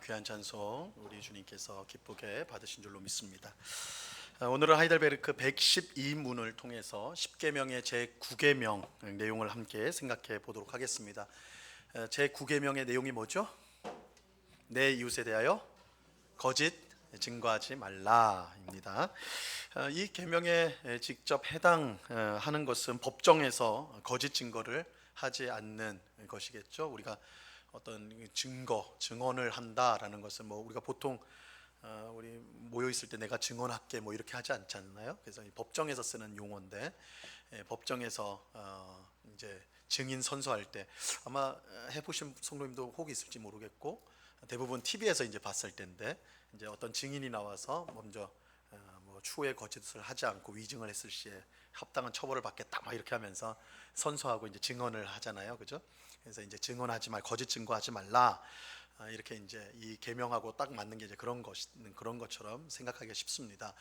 귀한 찬송 우리 주님께서 기쁘게 받으신 줄로 믿습니다. 오늘은 하이델베르크 112문을 통해서 10계명의 제9계명 내용을 함께 생각해 보도록 하겠습니다. 제9계명의 내용이 뭐죠? 내 이웃에 대하여 거짓 증거하지 말라입니다. 이 계명에 직접 해당하는 것은 법정에서 거짓 증거를 하지 않는 것이겠죠. 우리가 어떤 증언을 한다라는 것은 우리가 보통 우리 모여 있을 때 내가 증언할게 이렇게 하지 않잖아요. 그래서 이 법정에서 쓰는 용어인데, 법정에서 이제 증인 선서할 때 아마 해보신 성도님도 혹 있을지 모르겠고 대부분 TV에서 이제 봤을 텐데, 이제 어떤 증인이 나와서 먼저 추후에 거짓을 하지 않고 위증을 했을 시에 합당한 처벌을 받겠다 이렇게 하면서 선서하고 이제 증언을 하잖아요, 그죠? 그래서 이제 증언하지 말, 거짓 증거하지 말라, 이렇게 이제 이 계명하고 딱 맞는 게 이제 그런 것처럼 생각하기가 쉽습니다.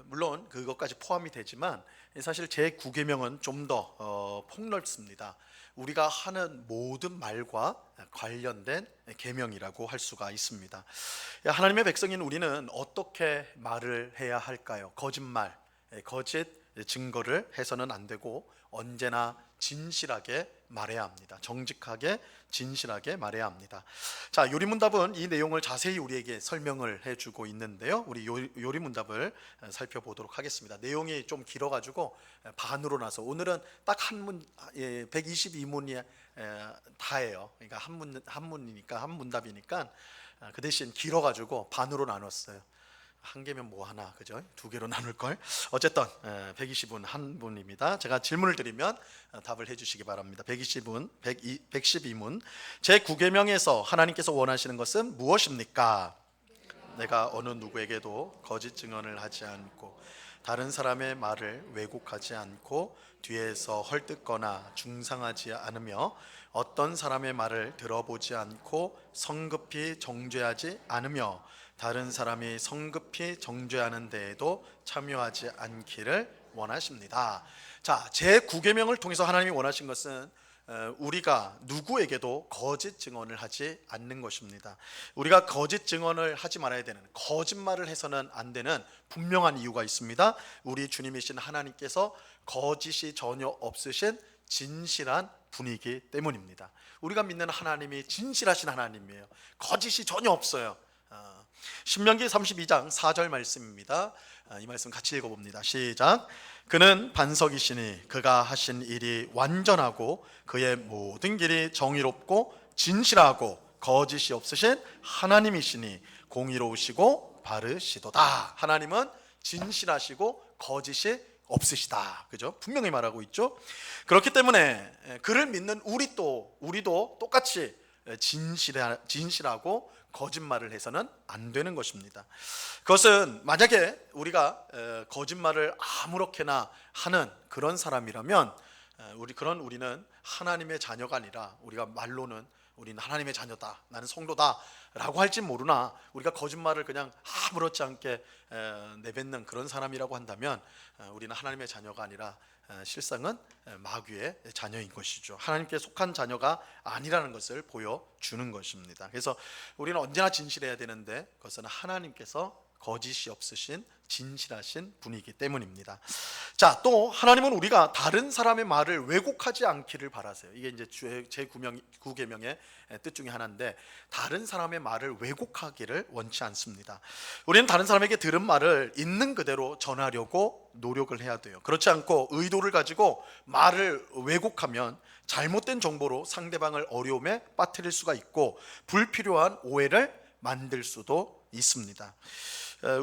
물론 그것까지 포함이 되지만 사실 제 9계명은 좀 더 폭넓습니다. 우리가 하는 모든 말과 관련된 계명이라고 할 수가 있습니다. 하나님의 백성인 우리는 어떻게 말을 해야 할까요? 거짓말, 거짓 증거를 해서는 안 되고 언제나 진실하게 말해야 합니다. 정직하게 진실하게 말해야 합니다. 자, 요리문답은 이 내용을 자세히 우리에게 설명을 해주고 있는데요. 우리 요리문답을 살펴보도록 하겠습니다. 내용이 좀 길어가지고 반으로 나서 오늘은 딱 한 문, 122문이 다예요. 그러니까 한 문이니까 한 문답이니까 그 대신 길어가지고 반으로 나눴어요. 한 개면 뭐 하나, 그죠? 두 개로 나눌 걸. 어쨌든 120분 한 분입니다. 제가 질문을 드리면 답을 해주시기 바랍니다. 112문 제 9계명에서 하나님께서 원하시는 것은 무엇입니까? 내가 어느 누구에게도 거짓 증언을 하지 않고 다른 사람의 말을 왜곡하지 않고 뒤에서 헐뜯거나 중상하지 않으며 어떤 사람의 말을 들어보지 않고 성급히 정죄하지 않으며 다른 사람이 성급히 정죄하는 데에도 참여하지 않기를 원하십니다. 자, 제9계명을 통해서 하나님이 원하신 것은 우리가 누구에게도 거짓 증언을 하지 않는 것입니다. 우리가 거짓 증언을 하지 말아야 되는, 거짓말을 해서는 안 되는 분명한 이유가 있습니다. 우리 주님이신 하나님께서 거짓이 전혀 없으신 진실한 분이기 때문입니다. 우리가 믿는 하나님이 진실하신 하나님이에요. 거짓이 전혀 없어요. 신명기 32장 4절 말씀입니다. 이 말씀 같이 읽어봅니다. 시작. 그는 반석이시니 그가 하신 일이 완전하고 그의 모든 길이 정의롭고 진실하고 거짓이 없으신 하나님이시니 공의로우시고 바르시도다. 하나님은 진실하시고 거짓이 없으시다. 그죠? 분명히 말하고 있죠. 그렇기 때문에 그를 믿는 우리도 똑같이 진실하고 거짓말을 해서는 안 되는 것입니다. 그것은 만약에 우리가 거짓말을 아무렇게나 하는 그런 사람이라면 우리는 하나님의 자녀가 아니라 우리가 말로는 우리는 하나님의 자녀다, 나는 성도다 라고 할지 모르나 우리가 거짓말을 그냥 아무렇지 않게 내뱉는 그런 사람이라고 한다면 우리는 하나님의 자녀가 아니라 실상은 마귀의 자녀인 것이죠. 하나님께 속한 자녀가 아니라는 것을 보여주는 것입니다. 그래서 우리는 언제나 진실해야 되는데 그것은 하나님께서 거짓이 없으신 진실하신 분이기 때문입니다. 자, 또 하나님은 우리가 다른 사람의 말을 왜곡하지 않기를 바라세요. 이게 이제 제 9계명의 뜻 중에 하나인데, 다른 사람의 말을 왜곡하기를 원치 않습니다. 우리는 다른 사람에게 들은 말을 있는 그대로 전하려고 노력을 해야 돼요. 그렇지 않고 의도를 가지고 말을 왜곡하면 잘못된 정보로 상대방을 어려움에 빠뜨릴 수가 있고 불필요한 오해를 만들 수도 있습니다.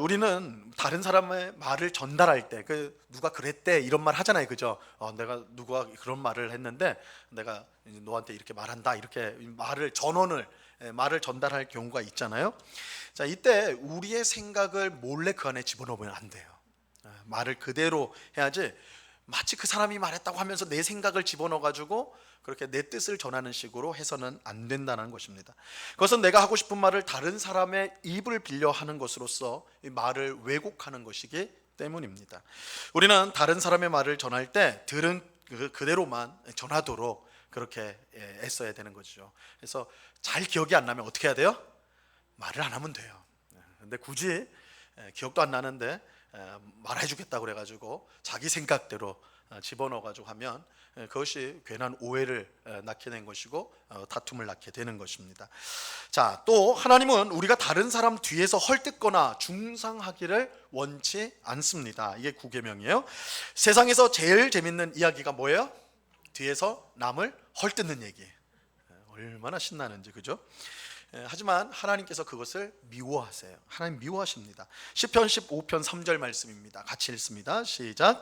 우리는 다른 사람의 말을 전달할 때 누가 그랬대 이런 말 하잖아요, 그죠? 내가 누가 그런 말을 했는데 내가 너한테 이렇게 말한다, 이렇게 말을 전달할 경우가 있잖아요. 자, 이때 우리의 생각을 몰래 그 안에 집어넣으면 안 돼요. 말을 그대로 해야지, 마치 그 사람이 말했다고 하면서 내 생각을 집어넣어가지고 그렇게 내 뜻을 전하는 식으로 해서는 안 된다는 것입니다. 그것은 내가 하고 싶은 말을 다른 사람의 입을 빌려 하는 것으로서 이 말을 왜곡하는 것이기 때문입니다. 우리는 다른 사람의 말을 전할 때 들은 그대로만 전하도록 그렇게 애써야 되는 거죠. 그래서 잘 기억이 안 나면 어떻게 해야 돼요? 말을 안 하면 돼요. 근데 굳이 기억도 안 나는데 말해주겠다고 그래가지고 자기 생각대로 집어넣어가지고 하면 그것이 괜한 오해를 낳게 된 것이고 다툼을 낳게 되는 것입니다. 자, 또 하나님은 우리가 다른 사람 뒤에서 헐뜯거나 중상하기를 원치 않습니다. 이게 구계명이에요. 세상에서 제일 재밌는 이야기가 뭐예요? 뒤에서 남을 헐뜯는 얘기. 얼마나 신나는지, 그죠? 하지만 하나님께서 그것을 미워하세요. 하나님 미워하십니다. 시편 15편 3절 말씀입니다. 같이 읽습니다. 시작.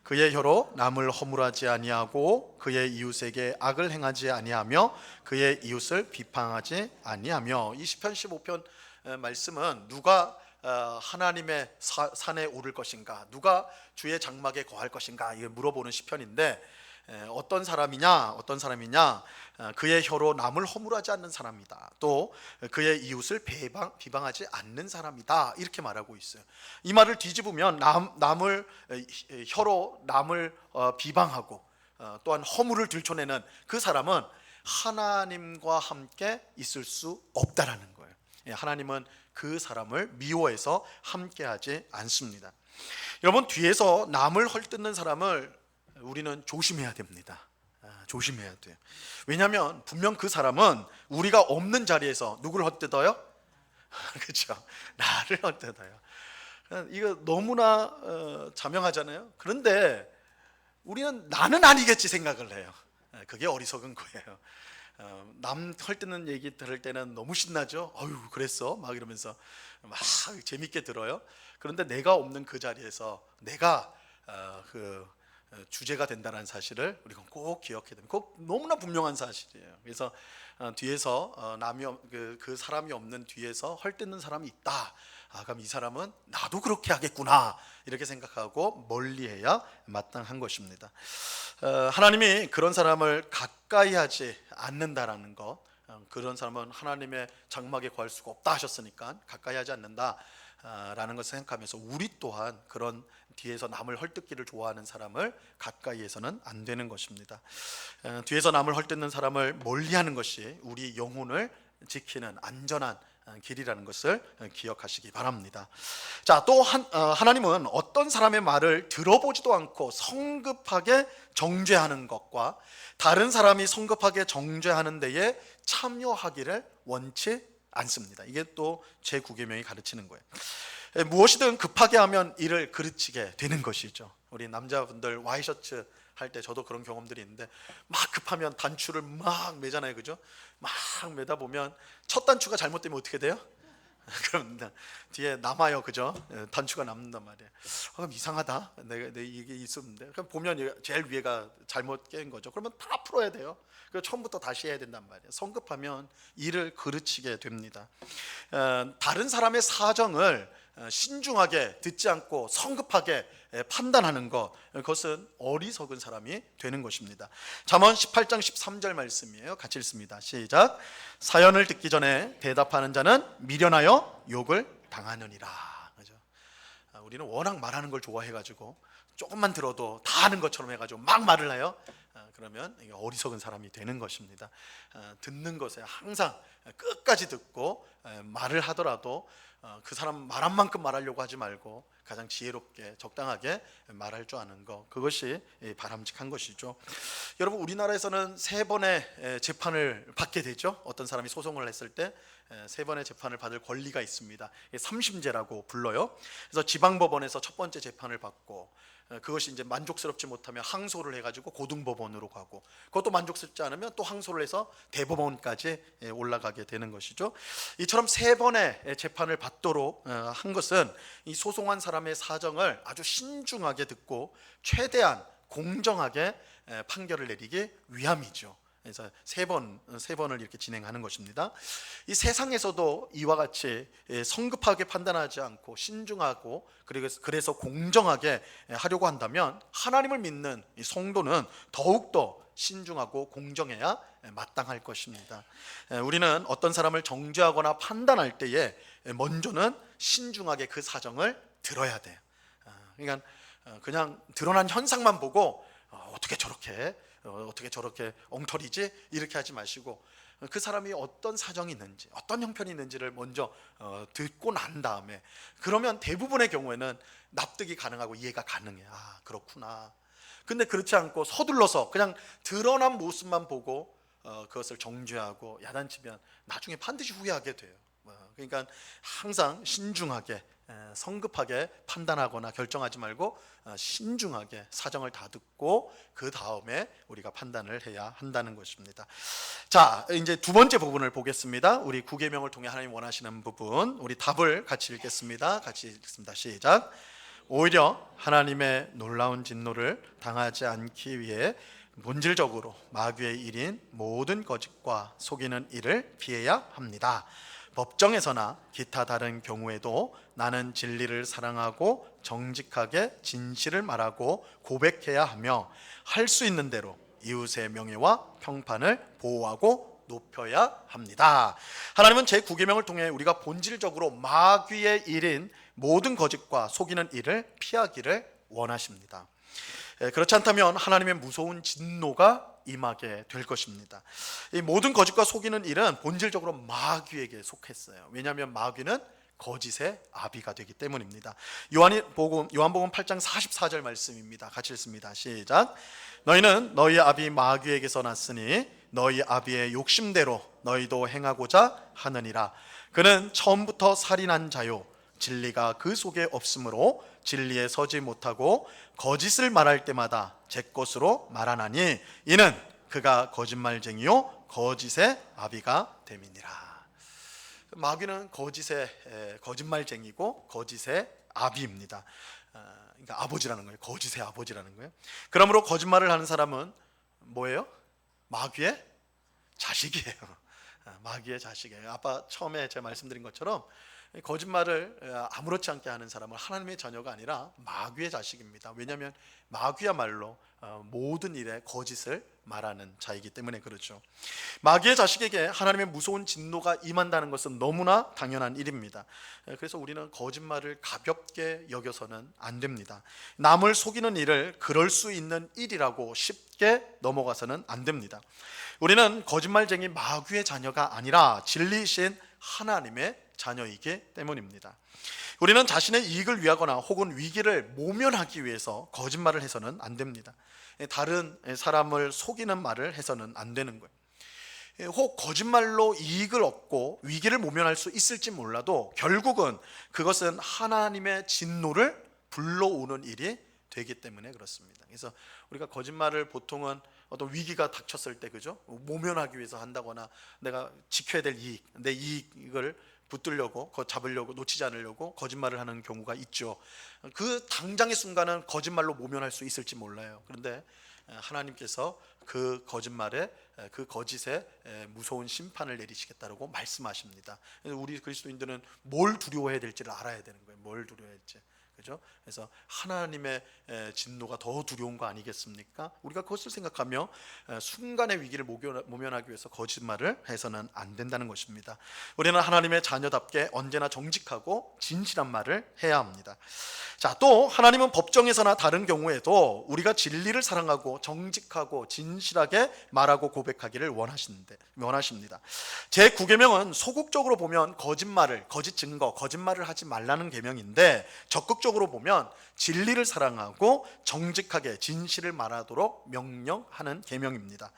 그의 혀로 남을 허물하지 아니하고 그의 이웃에게 악을 행하지 아니하며 그의 이웃을 비방하지 아니하며. 이 시편 15편 말씀은 누가 하나님의 산에 오를 것인가, 누가 주의 장막에 거할 것인가, 이걸 물어보는 시편인데 어떤 사람이냐? 그의 혀로 남을 허물하지 않는 사람이다. 또 그의 이웃을 비방하지 않는 사람이다. 이렇게 말하고 있어요. 이 말을 뒤집으면 혀로 남을 비방하고 또한 허물을 들춰내는 그 사람은 하나님과 함께 있을 수 없다라는 거예요. 하나님은 그 사람을 미워해서 함께하지 않습니다. 여러분, 뒤에서 남을 헐뜯는 사람을 우리는 조심해야 됩니다. 조심해야 돼요. 왜냐하면 분명 그 사람은 우리가 없는 자리에서 누구를 헛뜯어요? 그렇죠. 나를 헛뜯어요. 이거 너무나 자명하잖아요. 그런데 우리는 나는 아니겠지 생각을 해요. 그게 어리석은 거예요. 남 헐뜯는 얘기 들을 때는 너무 신나죠. 어휴, 그랬어? 막 이러면서 막 재밌게 들어요. 그런데 내가 없는 그 자리에서 내가 주제가 된다는 사실을 우리가 꼭 기억해야 됩니다. 꼭 너무나 분명한 사실이에요. 그래서 뒤에서 그 사람이 없는 뒤에서 헐뜯는 사람이 있다. 그럼 이 사람은 나도 그렇게 하겠구나, 이렇게 생각하고 멀리해야 마땅한 것입니다. 하나님이 그런 사람을 가까이 하지 않는다라는 것, 그런 사람은 하나님의 장막에 거할 수가 없다 하셨으니까 가까이 하지 않는다라는 것을 생각하면서 우리 또한 그런 뒤에서 남을 헐뜯기를 좋아하는 사람을 가까이해서는 안 되는 것입니다. 뒤에서 남을 헐뜯는 사람을 멀리하는 것이 우리 영혼을 지키는 안전한 길이라는 것을 기억하시기 바랍니다. 자, 또 하나님은 어떤 사람의 말을 들어보지도 않고 성급하게 정죄하는 것과 다른 사람이 성급하게 정죄하는 데에 참여하기를 원치 않습니다. 이게 또 제9계명이 가르치는 거예요. 무엇이든 급하게 하면 일을 그르치게 되는 것이죠. 우리 남자분들 와이셔츠 할 때 저도 그런 경험들이 있는데 막 급하면 단추를 막 매잖아요, 그죠? 막 매다 보면 첫 단추가 잘못되면 어떻게 돼요? 그럼 뒤에 남아요, 그죠? 단추가 남는단 말이에요. 그럼 이상하다. 내가 이게 있었는데. 그럼 보면 제일 위에가 잘못 깬 거죠. 그러면 다 풀어야 돼요. 그래서 처음부터 다시 해야 된단 말이에요. 성급하면 일을 그르치게 됩니다. 다른 사람의 사정을 신중하게 듣지 않고 성급하게 판단하는 것, 그것은 어리석은 사람이 되는 것입니다. 잠언 18장 13절 말씀이에요. 같이 읽습니다. 시작. 사연을 듣기 전에 대답하는 자는 미련하여 욕을 당하느니라. 그죠? 우리는 워낙 말하는 걸 좋아해가지고 조금만 들어도 다 아는 것처럼 해가지고 막 말을 해요. 그러면 어리석은 사람이 되는 것입니다. 듣는 것에 항상 끝까지 듣고 말을 하더라도 그 사람 말한 만큼 말하려고 하지 말고 가장 지혜롭게 적당하게 말할 줄 아는 것, 그것이 바람직한 것이죠. 여러분, 우리나라에서는 3번의 재판을 받게 되죠. 어떤 사람이 소송을 했을 때 3번의 재판을 받을 권리가 있습니다. 3심제라고 불러요. 그래서 지방법원에서 첫 번째 재판을 받고 그것이 이제 만족스럽지 못하면 항소를 해가지고 고등법원으로 가고, 그것도 만족스럽지 않으면 또 항소를 해서 대법원까지 올라가게 되는 것이죠. 이처럼 3번의 재판을 받도록 한 것은 이 소송한 사람의 사정을 아주 신중하게 듣고 최대한 공정하게 판결을 내리기 위함이죠. 그래서 세 번을 이렇게 진행하는 것입니다. 이 세상에서도 이와 같이 성급하게 판단하지 않고 신중하고 그래서 공정하게 하려고 한다면 하나님을 믿는 이 성도는 더욱더 신중하고 공정해야 마땅할 것입니다. 우리는 어떤 사람을 정죄하거나 판단할 때에 먼저는 신중하게 그 사정을 들어야 돼요. 그러니까 그냥 드러난 현상만 보고 어떻게 저렇게 엉터리지? 이렇게 하지 마시고 그 사람이 어떤 사정이 있는지, 어떤 형편이 있는지를 먼저 듣고 난 다음에, 그러면 대부분의 경우에는 납득이 가능하고 이해가 가능해. 아, 그렇구나. 근데 그렇지 않고 서둘러서 그냥 드러난 모습만 보고 그것을 정죄하고 야단치면 나중에 반드시 후회하게 돼요. 그러니까 항상 신중하게, 성급하게 판단하거나 결정하지 말고 신중하게 사정을 다 듣고 그 다음에 우리가 판단을 해야 한다는 것입니다. 자, 이제 두 번째 부분을 보겠습니다. 우리 구계명을 통해 하나님 원하시는 부분, 우리 답을 같이 읽겠습니다. 같이 읽습니다. 시작. 오히려 하나님의 놀라운 진노를 당하지 않기 위해 본질적으로 마귀의 일인 모든 거짓과 속이는 일을 피해야 합니다. 법정에서나 기타 다른 경우에도 나는 진리를 사랑하고 정직하게 진실을 말하고 고백해야 하며 할 수 있는 대로 이웃의 명예와 평판을 보호하고 높여야 합니다. 하나님은 제9계명을 통해 우리가 본질적으로 마귀의 일인 모든 거짓과 속이는 일을 피하기를 원하십니다. 그렇지 않다면 하나님의 무서운 진노가 임하게 될 것입니다. 이 모든 거짓과 속이는 일은 본질적으로 마귀에게 속했어요. 왜냐하면 마귀는 거짓의 아비가 되기 때문입니다. 요한복음 8장 44절 말씀입니다. 같이 읽습니다. 시작. 너희는 너희 아비 마귀에게서 났으니 너희 아비의 욕심대로 너희도 행하고자 하느니라. 그는 처음부터 살인한 자요 진리가 그 속에 없으므로 진리에 서지 못하고 거짓을 말할 때마다 제 것으로 말하나니 이는 그가 거짓말쟁이요 거짓의 아비가 됨이니라. 마귀는 거짓말쟁이고 거짓의 아비입니다. 그러니까 아버지라는 거예요. 거짓의 아버지라는 거예요. 그러므로 거짓말을 하는 사람은 뭐예요? 마귀의 자식이에요. 마귀의 자식이에요. 아까 처음에 제가 말씀드린 것처럼 거짓말을 아무렇지 않게 하는 사람은 하나님의 자녀가 아니라 마귀의 자식입니다. 왜냐하면 마귀야말로 모든 일에 거짓을 말하는 자이기 때문에 그렇죠. 마귀의 자식에게 하나님의 무서운 진노가 임한다는 것은 너무나 당연한 일입니다. 그래서 우리는 거짓말을 가볍게 여겨서는 안 됩니다. 남을 속이는 일을 그럴 수 있는 일이라고 쉽게 넘어가서는 안 됩니다. 우리는 거짓말쟁이 마귀의 자녀가 아니라 진리이신 하나님의 자녀이기 때문입니다. 우리는 자신의 이익을 위하거나 혹은 위기를 모면하기 위해서 거짓말을 해서는 안 됩니다. 다른 사람을 속이는 말을 해서는 안 되는 거예요. 혹 거짓말로 이익을 얻고 위기를 모면할 수 있을지 몰라도 결국은 그것은 하나님의 진노를 불러오는 일이 되기 때문에 그렇습니다. 그래서 우리가 거짓말을 보통은 어떤 위기가 닥쳤을 때 그죠? 모면하기 위해서 한다거나 내가 지켜야 될 이익, 내 이익을 붙들려고, 잡으려고, 놓치지 않으려고 거짓말을 하는 경우가 있죠. 그 당장의 순간은 거짓말로 모면할 수 있을지 몰라요. 그런데 하나님께서 그 거짓말에, 그 거짓에 무서운 심판을 내리시겠다고 말씀하십니다. 우리 그리스도인들은 뭘 두려워해야 될지를 알아야 되는 거예요. 뭘 두려워해야 될지. 그죠? 그래서 하나님의 진노가 더 두려운 거 아니겠습니까? 우리가 그것을 생각하며 순간의 위기를 모면하기 위해서 거짓말을 해서는 안 된다는 것입니다. 우리는 하나님의 자녀답게 언제나 정직하고 진실한 말을 해야 합니다. 자, 또 하나님은 법정에서나 다른 경우에도 우리가 진리를 사랑하고 정직하고 진실하게 말하고 고백하기를 원하십니다. 제9계명은 소극적으로 보면 거짓 증거, 거짓말을 하지 말라는 계명인데 적극적으로 보면 진리를 사랑하고 정직하게 진실을 말하도록 명령하는 계명입니다.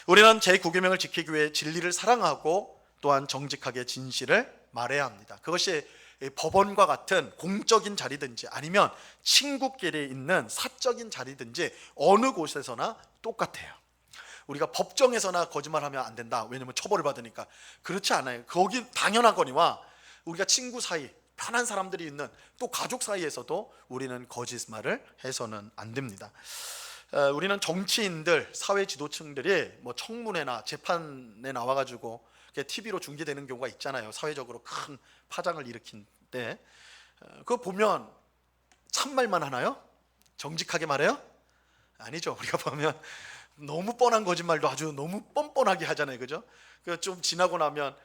우리는 제9계명을 지키기 위해 진리를 사랑하고 또한 정직하게 진실을 말해야 합니다. 그것이 법원과 같은 공적인 자리든지 아니면 친구끼리 있는 사적인 자리든지 어느 곳에서나 똑같아요. 우리가 법정에서나 거짓말하면 안 된다. 왜냐하면 처벌을 받으니까. 그렇지 않아요. 거기 당연하거니와 우리가 친구 사이, 편한 사람들이 있는 또 가족 사이에서도 우리는 거짓말을 해서는 안 됩니다. 우리는 정치인들, 사회 지도층들이 뭐 청문회나 재판에 나와가지고 TV로 중계되는 경우가 있잖아요. 사회적으로 큰 파장을 일으킨 때 그거 보면 참말만 하나요? 정직하게 말해요? 아니죠. 우리가 보면 너무 뻔한 거짓말도 아주 너무 뻔뻔하게 하잖아요. 그죠? 좀 지나고 나면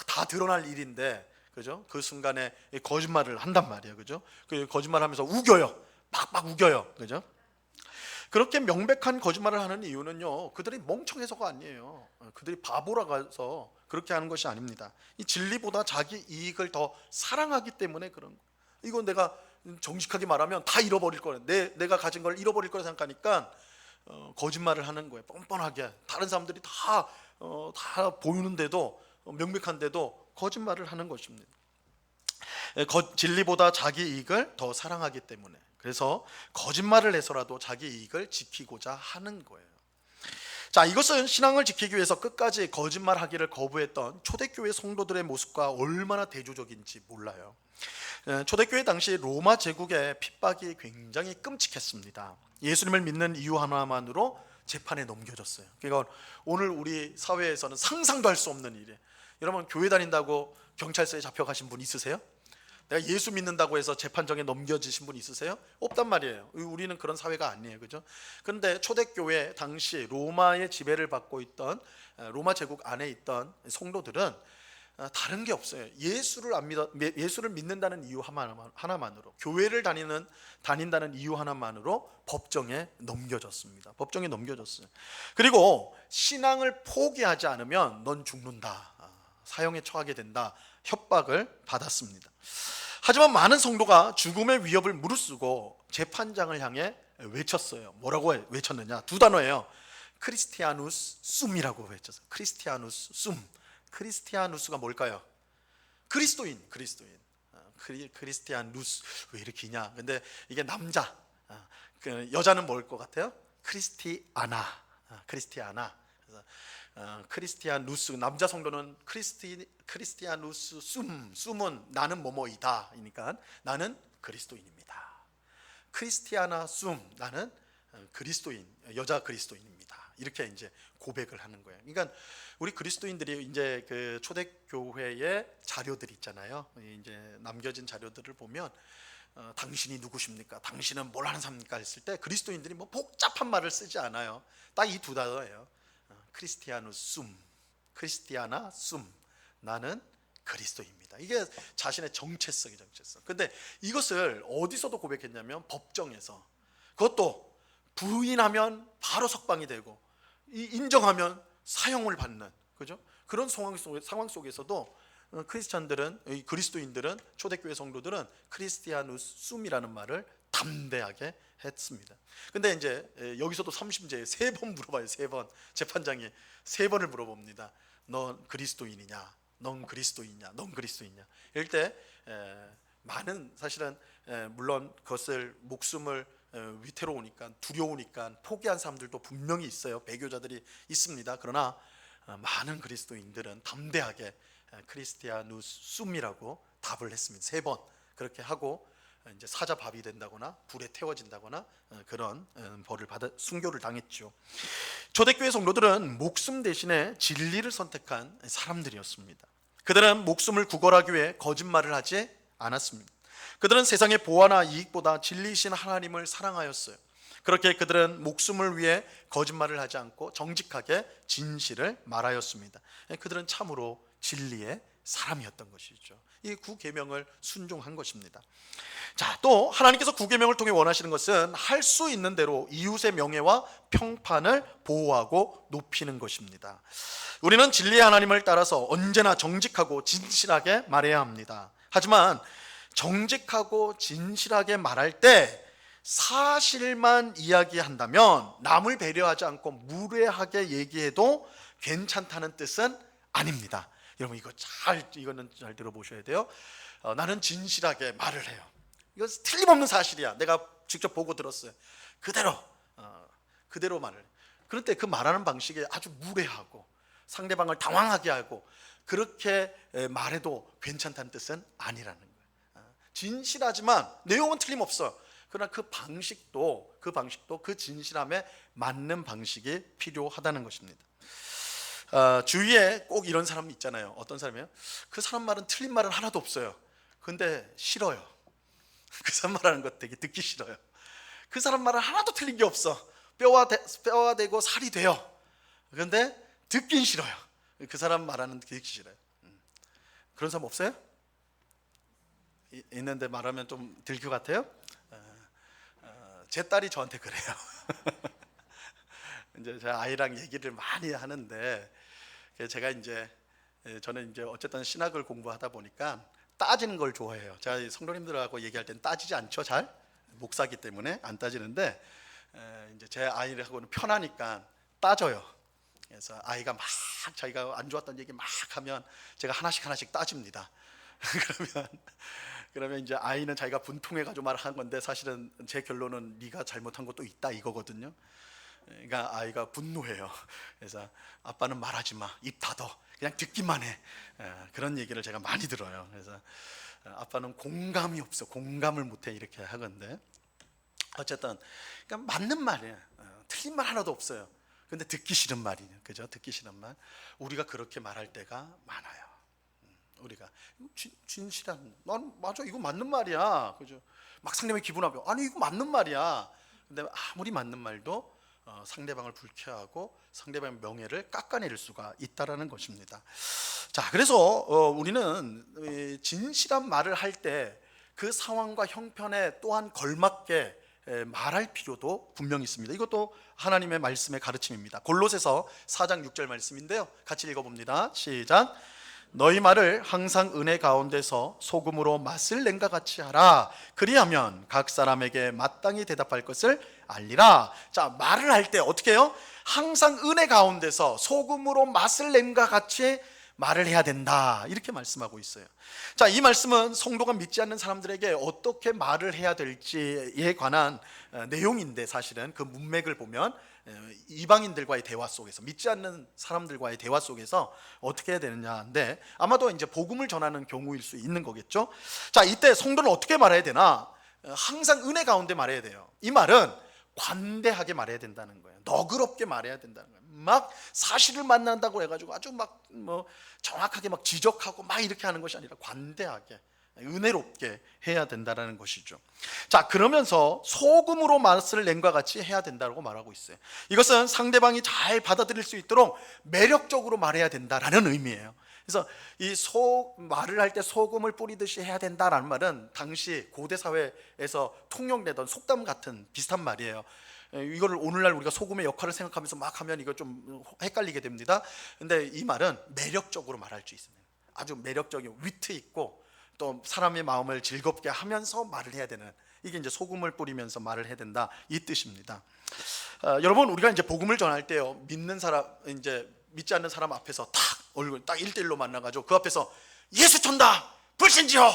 다 드러날 일인데 그죠? 그 순간에 거짓말을 한단 말이에요. 그죠? 그 거짓말하면서 우겨요. 팍팍 우겨요. 그죠? 그렇게 명백한 거짓말을 하는 이유는요, 그들이 멍청해서가 아니에요. 그들이 바보라서 그렇게 하는 것이 아닙니다. 이 진리보다 자기 이익을 더 사랑하기 때문에 그런 거예요. 이건 내가 정직하게 말하면 다 잃어버릴 거예요. 내가 가진 걸 잃어버릴 거라 생각하니까 거짓말을 하는 거예요. 뻔뻔하게. 다른 사람들이 다 보이는데도, 명백한데도 거짓말을 하는 것입니다. 진리보다 자기 이익을 더 사랑하기 때문에, 그래서 거짓말을 해서라도 자기 이익을 지키고자 하는 거예요. 자, 이것은 신앙을 지키기 위해서 끝까지 거짓말하기를 거부했던 초대교회 성도들의 모습과 얼마나 대조적인지 몰라요. 초대교회 당시 로마 제국의 핍박이 굉장히 끔찍했습니다. 예수님을 믿는 이유 하나만으로 재판에 넘겨졌어요. 그러니까 오늘 우리 사회에서는 상상도 할 수 없는 일이에요. 여러분, 교회 다닌다고 경찰서에 잡혀가신 분 있으세요? 내가 예수 믿는다고 해서 재판정에 넘겨지신 분 있으세요? 없단 말이에요. 우리는 그런 사회가 아니에요, 그죠? 그런데 초대교회 당시 로마의 지배를 받고 있던, 로마 제국 안에 있던 성도들은 다른 게 없어요. 예수를 믿는다는 이유 하나만으로, 교회를 다닌다는 이유 하나만으로 법정에 넘겨졌습니다. 법정에 넘겨졌어요. 그리고 신앙을 포기하지 않으면 넌 죽는다, 사형에 처하게 된다, 협박을 받았습니다. 하지만 많은 성도가 죽음의 위협을 무릅쓰고 재판장을 향해 외쳤어요. 뭐라고 외쳤느냐? 두 단어예요. 크리스티아누스 숨이라고 외쳤어요. 크리스티아누스 숨. 크리스티아누스가 뭘까요? 그리스도인. 크리스티아누스 왜 이렇게 기냐? 근데 이게 남자, 여자는 뭘 것 같아요? 크리스티아나. 크리스티아누스, 남자 성도는 크리스티아누스 숨은 나는 뭐뭐이다, 그러니까 나는 그리스도인입니다. 크리스티아나 숨, 나는 그리스도인, 여자 그리스도인입니다. 이렇게 이제 고백을 하는 거예요. 그러니까 우리 그리스도인들이 이제 그 초대교회의 자료들 있잖아요. 이제 남겨진 자료들을 보면 당신이 누구십니까? 당신은 뭘 하는 사람입니까? 했을 때 그리스도인들이 뭐 복잡한 말을 쓰지 않아요. 딱 이 두 단어예요. 크리스티아나 숨, 나는 그리스도입니다. 이게 자신의 정체성. 근데 이것을 어디서도 고백했냐면 법정에서. 그것도 부인하면 바로 석방이 되고, 인정하면 사형을 받는, 그죠? 그런 상황 속에서도 그리스도인들은, 초대교회 성도들은 크리스티아누스 숨이라는 말을 담대하게 했습니다. 근데 이제 여기서도 30제에 3번 물어봐요. 3번. 재판장이 3번을 물어봅니다. 넌 그리스도인이냐? 넌 그리스도인이냐? 넌 그리스도인이냐? 이럴 때 많은, 사실은 물론 그것을 목숨을 위태로우니까, 두려우니까 포기한 사람들도 분명히 있어요. 배교자들이 있습니다. 그러나 많은 그리스도인들은 담대하게 크리스티아누스 숨이라고 답을 했습니다. 3번 그렇게 하고 이제 사자밥이 된다거나 불에 태워진다거나 그런 벌을 받아 순교를 당했죠. 초대교회 성도들은 목숨 대신에 진리를 선택한 사람들이었습니다. 그들은 목숨을 구걸하기 위해 거짓말을 하지 않았습니다. 그들은 세상의 보화나 이익보다 진리이신 하나님을 사랑하였어요. 그렇게 그들은 목숨을 위해 거짓말을 하지 않고 정직하게 진실을 말하였습니다. 그들은 참으로 진리의 사람이었던 것이죠. 이 9계명을 순종한 것입니다. 자, 또 하나님께서 9계명을 통해 원하시는 것은 할 수 있는 대로 이웃의 명예와 평판을 보호하고 높이는 것입니다. 우리는 진리의 하나님을 따라서 언제나 정직하고 진실하게 말해야 합니다. 하지만 정직하고 진실하게 말할 때 사실만 이야기한다면 남을 배려하지 않고 무례하게 얘기해도 괜찮다는 뜻은 아닙니다. 여러분, 이거는 잘 들어보셔야 돼요. 나는 진실하게 말을 해요. 이거 틀림없는 사실이야. 내가 직접 보고 들었어요. 그대로 말을. 그런데 그 말하는 방식이 아주 무례하고 상대방을 당황하게 하고 그렇게 말해도 괜찮다는 뜻은 아니라는 거예요. 진실하지만 내용은 틀림없어. 그러나 그 방식도 그 진실함에 맞는 방식이 필요하다는 것입니다. 주위에 꼭 이런 사람이 있잖아요. 어떤 사람이에요? 그 사람 말은 틀린 말은 하나도 없어요. 근데 싫어요. 그 사람 말하는 것 되게 듣기 싫어요. 그 사람 말은 하나도 틀린 게 없어. 뼈와 되고 살이 돼요. 그런데 듣긴 싫어요. 그 사람 말하는 게 듣기 싫어요. 그런 사람 없어요? 있는데 말하면 좀 들 것 같아요? 제 딸이 저한테 그래요. 이제 제 아이랑 얘기를 많이 하는데 제가 이제 저는 이제 어쨌든 신학을 공부하다 보니까 따지는 걸 좋아해요. 제가 성도님들하고 얘기할 땐 따지지 않죠, 잘 목사기 때문에 안 따지는데 이제 제 아이하고는 편하니까 따져요. 그래서 아이가 막 자기가 안 좋았던 얘기 막 하면 제가 하나씩 따집니다. 그러면 이제 아이는 자기가 분통해 가지고 말한 건데 사실은 제 결론은 네가 잘못한 것도 있다 이거거든요. 그러니까 아이가 분노해요. 그래서 아빠는 말하지 마, 입 닫어, 그냥 듣기만 해. 그런 얘기를 제가 많이 들어요. 그래서 아빠는 공감이 없어, 공감을 못해 이렇게 하건데 어쨌든 그러니까 맞는 말이에요. 틀린 말 하나도 없어요. 근데 듣기 싫은 말이에요. 그죠? 듣기 싫은 말. 우리가 그렇게 말할 때가 많아요. 우리가 진실한, 난 맞아, 이거 맞는 말이야, 그죠? 막 상대방이 기분 나쁘고, 아니 이거 맞는 말이야. 근데 아무리 맞는 말도 상대방을 불쾌하고 상대방의 명예를 깎아내릴 수가 있다라는 것입니다. 자, 그래서 우리는 진실한 말을 할 때 그 상황과 형편에 또한 걸맞게 말할 필요도 분명히 있습니다. 이것도 하나님의 말씀의 가르침입니다. 골로새서 4장 6절 말씀인데요, 같이 읽어봅니다. 시작. 너희 말을 항상 은혜 가운데서 소금으로 맛을 낸과 같이 하라. 그리하면 각 사람에게 마땅히 대답할 것을 알리라. 자, 말을 할 때 어떻게 해요? 항상 은혜 가운데서 소금으로 맛을 낸과 같이 말을 해야 된다, 이렇게 말씀하고 있어요. 자, 이 말씀은 성도가 믿지 않는 사람들에게 어떻게 말을 해야 될지에 관한 내용인데, 사실은 그 문맥을 보면 이방인들과의 대화 속에서, 믿지 않는 사람들과의 대화 속에서 어떻게 해야 되느냐인데, 아마도 이제 복음을 전하는 경우일 수 있는 거겠죠. 자, 이때 성도는 어떻게 말해야 되나? 항상 은혜 가운데 말해야 돼요. 이 말은 관대하게 말해야 된다는 거예요. 너그럽게 말해야 된다는 거예요. 막 사실을 만난다고 해가지고 아주 막 정확하게 막 지적하고 막 이렇게 하는 것이 아니라 관대하게, 은혜롭게 해야 된다는 것이죠. 자, 그러면서 소금으로 맛을 낸과 같이 해야 된다고 말하고 있어요. 이것은 상대방이 잘 받아들일 수 있도록 매력적으로 말해야 된다라는 의미예요. 그래서 이 말을 할 때 소금을 뿌리듯이 해야 된다라는 말은 당시 고대 사회에서 통용되던 속담 같은 비슷한 말이에요. 이거를 오늘날 우리가 소금의 역할을 생각하면서 막 하면 이거 좀 헷갈리게 됩니다. 근데 이 말은 매력적으로 말할 수 있습니다. 아주 매력적인, 위트 있고 또 사람의 마음을 즐겁게 하면서 말을 해야 되는, 이게 이제 소금을 뿌리면서 말을 해야 된다, 이 뜻입니다. 여러분, 우리가 이제 복음을 전할 때요, 믿는 사람, 이제 믿지 않는 사람 앞에서 탁 얼굴 딱 1대1로 만나가지고 그 앞에서 예수 천다, 불신지요,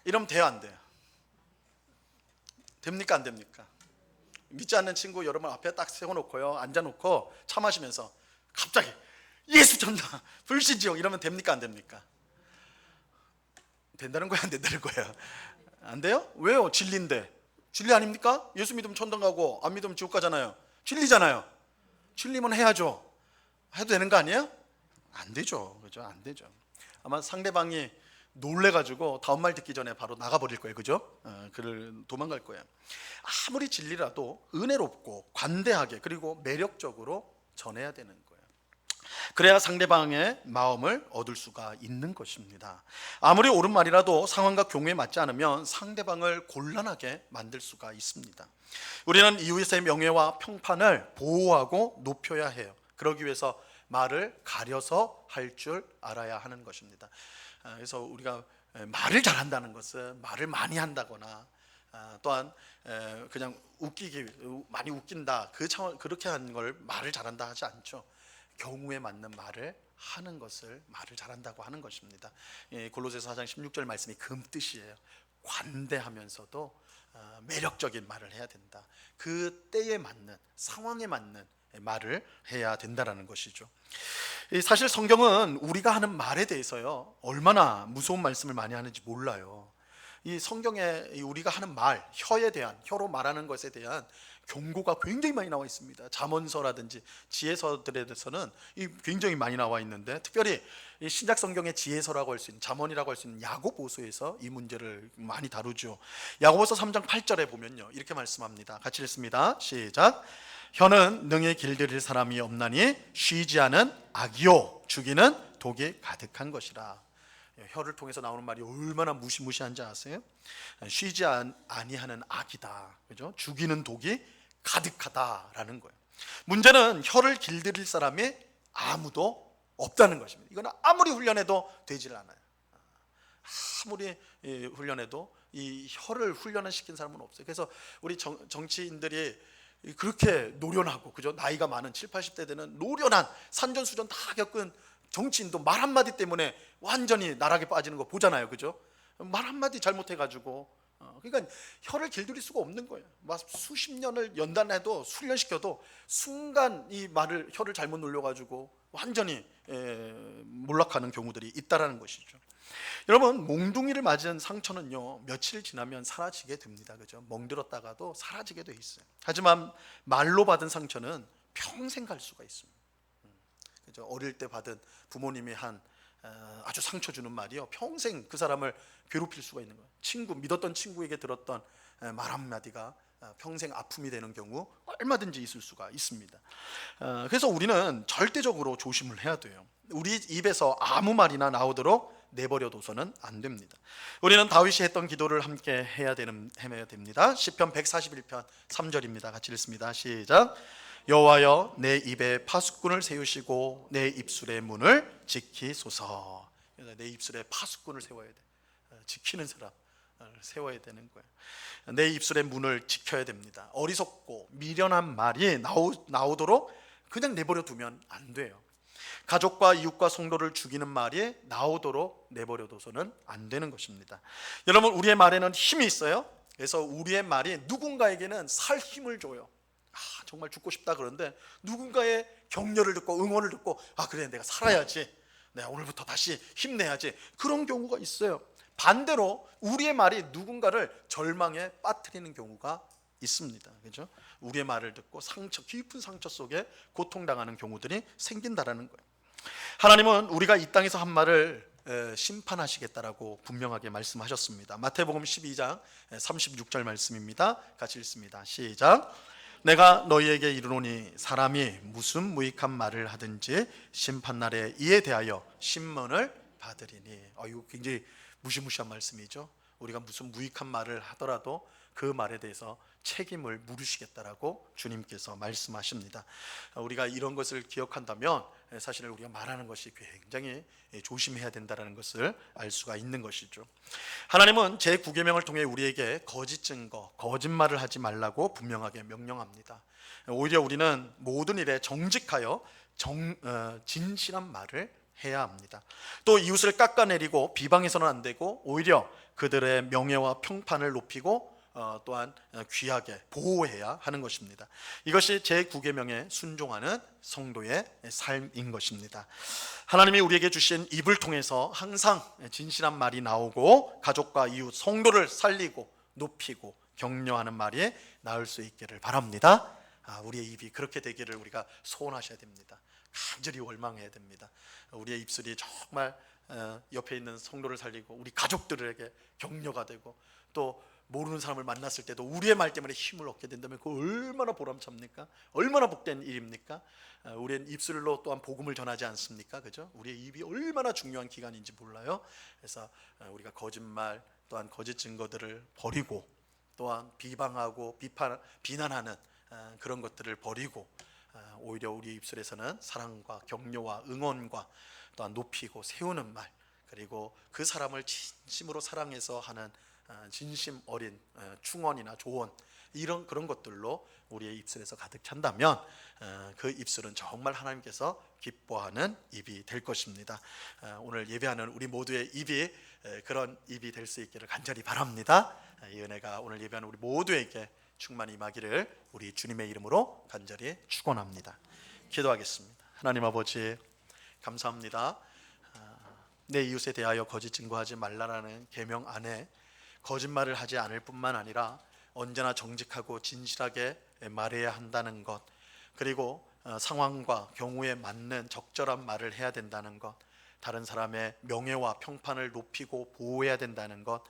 이러면 돼요, 안 돼요? 됩니까, 안 됩니까? 믿지 않는 친구 여러분 앞에 딱 세워놓고요, 앉아놓고 차 마시면서 갑자기 예수 천다, 불신지요, 이러면 됩니까, 안 됩니까? 된다는 거야, 안 된다는 거야? 안 돼요? 왜요? 진리인데. 진리 아닙니까? 예수 믿으면 천당 가고 안 믿으면 지옥 가잖아요. 진리잖아요. 진리면 해야죠. 해도 되는 거 아니에요? 안 되죠. 그죠? 안 되죠. 아마 상대방이 놀래가지고 다음 말 듣기 전에 바로 나가버릴 거예요. 그죠? 그를 도망갈 거예요. 아무리 진리라도 은혜롭고 관대하게, 그리고 매력적으로 전해야 되는 거예요. 그래야 상대방의 마음을 얻을 수가 있는 것입니다. 아무리 옳은 말이라도 상황과 경우에 맞지 않으면 상대방을 곤란하게 만들 수가 있습니다. 우리는 이웃의 명예와 평판을 보호하고 높여야 해요. 그러기 위해서 말을 가려서 할 줄 알아야 하는 것입니다. 그래서 우리가 말을 잘한다는 것은 말을 많이 한다거나 또한 그냥 많이 웃긴다, 그렇게 하는 걸 말을 잘한다 하지 않죠. 경우에 맞는 말을 하는 것을 말을 잘한다고 하는 것입니다. 골로새서 4장 16절 말씀이 그 뜻이에요. 관대하면서도 매력적인 말을 해야 된다. 그 때에 맞는, 상황에 맞는 말을 해야 된다라는 것이죠. 사실 성경은 우리가 하는 말에 대해서요, 얼마나 무서운 말씀을 많이 하는지 몰라요. 이 성경에 우리가 하는 말, 혀로 말하는 것에 대한 경고가 굉장히 많이 나와 있습니다. 잠언서라든지 지혜서들에 대해서는 굉장히 많이 나와 있는데, 특별히 이 신약 성경의 지혜서라고 할 수 있는, 잠언이라고 할 수 있는 야고보서에서 이 문제를 많이 다루죠. 야고보서 3장 8절에 보면요, 이렇게 말씀합니다. 같이 읽습니다. 시작. 혀는 능히 길들일 사람이 없나니 쉬지 않은 악이요 죽이는 독이 가득한 것이라. 혀를 통해서 나오는 말이 얼마나 무시무시한지 아세요? 쉬지 아니하는 악이다, 그죠? 죽이는 독이 가득하다라는 거예요. 문제는 혀를 길들일 사람이 아무도 없다는 것입니다. 이건 아무리 훈련해도 되질 않아요. 아무리 훈련해도 이 혀를 훈련을 시킨 사람은 없어요. 그래서 우리 정치인들이 그렇게 노련하고, 그죠? 나이가 많은 7, 80대 되는 노련한 산전수전 다 겪은 정치인도 말 한마디 때문에 완전히 나락에 빠지는 거 보잖아요, 그죠? 말 한마디 잘못해가지고 그러니까 혀를 길들일 수가 없는 거예요. 막 수십 년을 연단해도 훈련시켜도 순간 이 혀를 잘못 놀려가지고 완전히 몰락하는 경우들이 있다라는 것이죠. 여러분, 몽둥이를 맞은 상처는요 며칠 지나면 사라지게 됩니다, 그죠? 멍들었다가도 사라지게 돼 있어요. 하지만 말로 받은 상처는 평생 갈 수가 있습니다. 그죠? 어릴 때 받은 부모님이 한 아주 상처 주는 말이요 평생 그 사람을 괴롭힐 수가 있는 거예요. 믿었던 친구에게 들었던 말 한마디가 평생 아픔이 되는 경우 얼마든지 있을 수가 있습니다. 그래서 우리는 절대적으로 조심을 해야 돼요. 우리 입에서 아무 말이나 나오도록 내버려둬서는 안 됩니다. 우리는 다윗이 했던 기도를 함께 해야 됩니다. 시편 141편 3절입니다. 같이 읽습니다. 시작. 여호와여, 내 입에 파수꾼을 세우시고 내 입술의 문을 지키소서. 내 입술에 파수꾼을 세워야 돼. 지키는 사람 세워야 되는 거예요. 내 입술의 문을 지켜야 됩니다. 어리석고 미련한 말이 나오도록 그냥 내버려 두면 안 돼요. 가족과 이웃과 성도를 죽이는 말이 나오도록 내버려둬서는 안 되는 것입니다. 여러분, 우리의 말에는 힘이 있어요. 그래서 우리의 말이 누군가에게는 살 힘을 줘요. 정말 죽고 싶다 그런데 누군가의 격려를 듣고 응원을 듣고 그래, 내가 살아야지, 내가 오늘부터 다시 힘내야지, 그런 경우가 있어요. 반대로 우리의 말이 누군가를 절망에 빠뜨리는 경우가 있습니다, 그죠? 우리의 말을 듣고 깊은 상처 속에 고통당하는 경우들이 생긴다라는 거예요. 하나님은 우리가 이 땅에서 한 말을 심판하시겠다라고 분명하게 말씀하셨습니다. 마태복음 12장 36절 말씀입니다. 같이 읽습니다. 시작. 내가 너희에게 이르노니 사람이 무슨 무익한 말을 하든지 심판날에 이에 대하여 신문을 받으리니. 이거 굉장히 무시무시한 말씀이죠. 우리가 무슨 무익한 말을 하더라도 그 말에 대해서 책임을 물으시겠다라고 주님께서 말씀하십니다. 우리가 이런 것을 기억한다면 사실 우리가 말하는 것이 굉장히 조심해야 된다는 것을 알 수가 있는 것이죠. 하나님은 제9계명을 통해 우리에게 거짓 증거, 거짓말을 하지 말라고 분명하게 명령합니다. 오히려 우리는 모든 일에 정직하여 진실한 말을 해야 합니다. 또 이웃을 깎아내리고 비방해서는 안 되고 오히려 그들의 명예와 평판을 높이고 또한 귀하게 보호해야 하는 것입니다. 이것이 제9계명에 순종하는 성도의 삶인 것입니다. 하나님이 우리에게 주신 입을 통해서 항상 진실한 말이 나오고 가족과 이웃, 성도를 살리고 높이고 격려하는 말이 나올 수 있기를 바랍니다. 우리의 입이 그렇게 되기를 우리가 소원하셔야 됩니다. 간절히 원망해야 됩니다. 우리의 입술이 정말 옆에 있는 성도를 살리고 우리 가족들에게 격려가 되고 또 모르는 사람을 만났을 때도 우리의 말 때문에 힘을 얻게 된다면 그거 얼마나 보람찹니까? 얼마나 복된 일입니까? 우리는 입술로 또한 복음을 전하지 않습니까? 그죠? 우리의 입이 얼마나 중요한 기관인지 몰라요. 그래서 우리가 거짓말 또한 거짓 증거들을 버리고 또한 비방하고 비난하는 그런 것들을 버리고 오히려 우리 입술에서는 사랑과 격려와 응원과 또한 높이고 세우는 말, 그리고 그 사람을 진심으로 사랑해서 하는 진심 어린 충언이나 조언, 그런 것들로 우리의 입술에서 가득 찬다면 그 입술은 정말 하나님께서 기뻐하는 입이 될 것입니다. 오늘 예배하는 우리 모두의 입이 그런 입이 될 수 있기를 간절히 바랍니다. 이 은혜가 오늘 예배하는 우리 모두에게 충만히 임하기를 우리 주님의 이름으로 간절히 축원합니다. 기도하겠습니다. 하나님 아버지, 감사합니다. 내 이웃에 대하여 거짓 증거하지 말라라는 계명 안에 거짓말을 하지 않을 뿐만 아니라 언제나 정직하고 진실하게 말해야 한다는 것, 그리고 상황과 경우에 맞는 적절한 말을 해야 된다는 것, 다른 사람의 명예와 평판을 높이고 보호해야 된다는 것,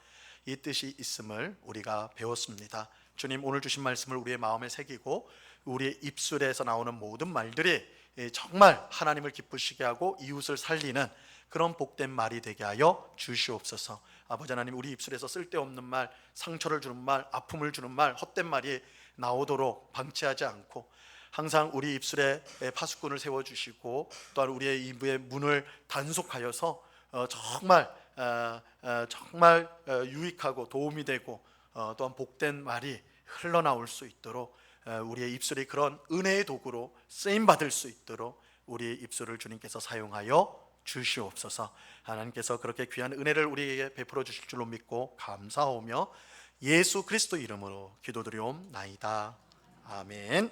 이 뜻이 있음을 우리가 배웠습니다. 주님, 오늘 주신 말씀을 우리의 마음에 새기고 우리의 입술에서 나오는 모든 말들이 정말 하나님을 기쁘시게 하고 이웃을 살리는 그런 복된 말이 되게 하여 주시옵소서. 아버지 하나님, 우리 입술에서 쓸데없는 말, 상처를 주는 말, 아픔을 주는 말, 헛된 말이 나오도록 방치하지 않고 항상 우리 입술에 파수꾼을 세워주시고 또한 우리의 입의 문을 단속하여서 정말 유익하고 도움이 되고 또한 복된 말이 흘러나올 수 있도록 우리의 입술이 그런 은혜의 도구로 쓰임받을 수 있도록 우리의 입술을 주님께서 사용하여 주시옵소서. 하나님께서 그렇게 귀한 은혜를 우리에게 베풀어 주실 줄로 믿고 감사하며 예수 그리스도 이름으로 기도드리옵나이다. 아멘.